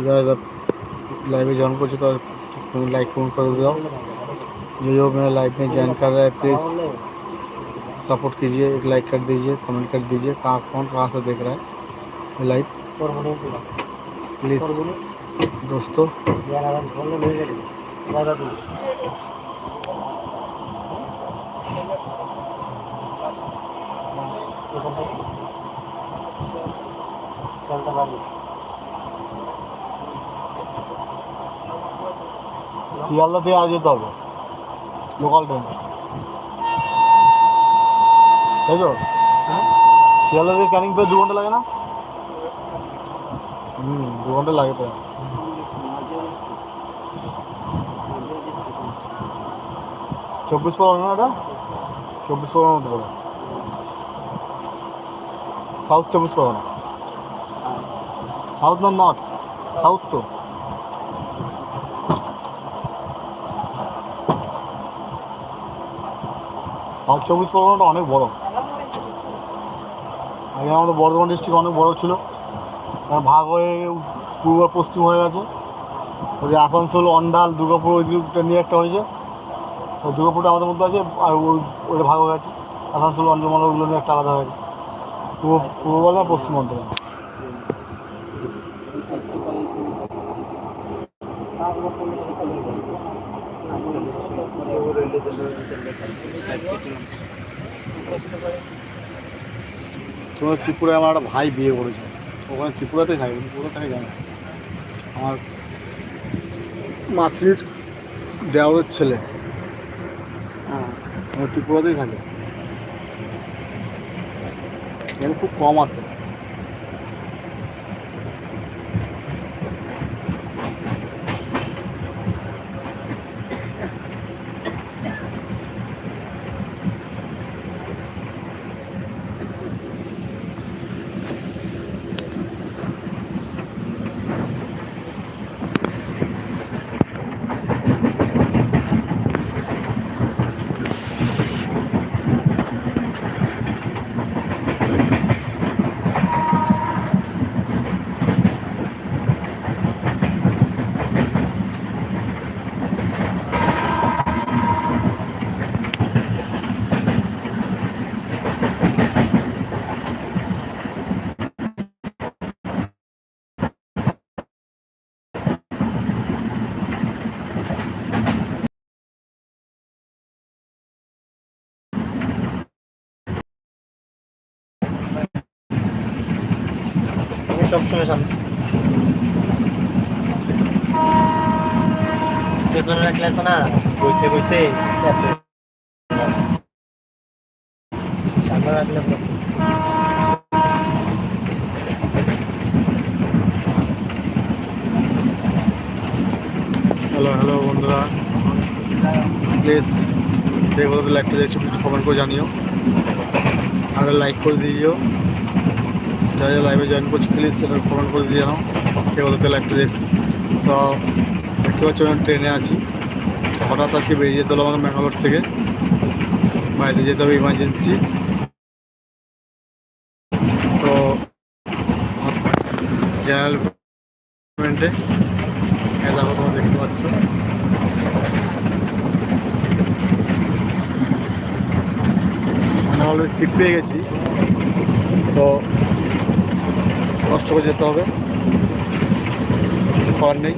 যারা लाइव में ज्वाइन कर चुका है लाइक कमेंट कर दो। जो मेरा लाइव में ज्वाइन कर रहा है प्लीज़ सपोर्ट कीजिए, एक लाइक कर दीजिए, कमेंट कर दीजिए कौन कहाँ से देख रहा है लाइव प्लीज़ दोस्तों। শিয়ালদা থেকে আর যেতে হবে লোকাল ট্রেন, তাই তো? শিয়ালদা থেকে ক্যানিং পেয়ে 2 ঘন্টা লাগে না? 2 ঘন্টা লাগে তো। চব্বিশ পরগনা এটা 24 পরগনা হতে পারে, সাউথ 24 পরগনা। সাউথ না নর্থ? সাউথ তো। সাউথ 24 পরগনাটা অনেক বড়। আগে আমাদের বর্ধমান ডিস্ট্রিক্ট অনেক বড় ছিল, ভাগ হয়ে পূর্ব পশ্চিম হয়ে গেছে। ওই যে আসানসোল, অন্ডাল, দুর্গাপুর ওই দিকটা নিয়ে একটা হয়েছে। ওই দুর্গাপুরটা আমাদের মধ্যে আছে, আর ওইটা ভাগ হয়ে গেছে। আসানসোল, অন্ডাল মানে ওইগুলো নিয়ে একটা আলাদা হয়ে গেছে। পূর্ব বর্ধমান, পশ্চিম বর্ধমান। তোমার ত্রিপুরায় আমার একটা ভাই বিয়ে করেছে, ওখানে ত্রিপুরাতে থাকে, ত্রিপুরা থাকে জানো। আমার মাসির দেওরের ছেলে আমার ত্রিপুরাতেই থাকে, এখানে খুব কম আছে। সবসময় সামনে ক্লাস না বইতে বইতে সামনে রাখলে হ্যালো হ্যালো বন্ধুরা, প্লিজ দেখো লাইকটা দেখছো কিছু কমেন্ট করে জানিও, আর লাইক করে দিও। যারা যারা লাইভে জয়েন করছি প্লিজ সেটা কমেন্ট করে দিয়ে জানাও কে বলতে লাইভটা দেখছো। তো দেখতে পাচ্ছি আমি ট্রেনে আছি, হঠাৎ আজকে বেরিয়ে যেতে হলো আমাকে ম্যাঙ্গালোর থেকে, বাড়িতে যেতে হবে ইমার্জেন্সি। তো জেনারেল ডিপার্টমেন্টে দেখো তোমরা দেখতে পাচ্ছ আমরা অলরেডি সিট পেয়ে গেছি, তো কষ্ট করে যেতে হবে, কিছু করার নেই।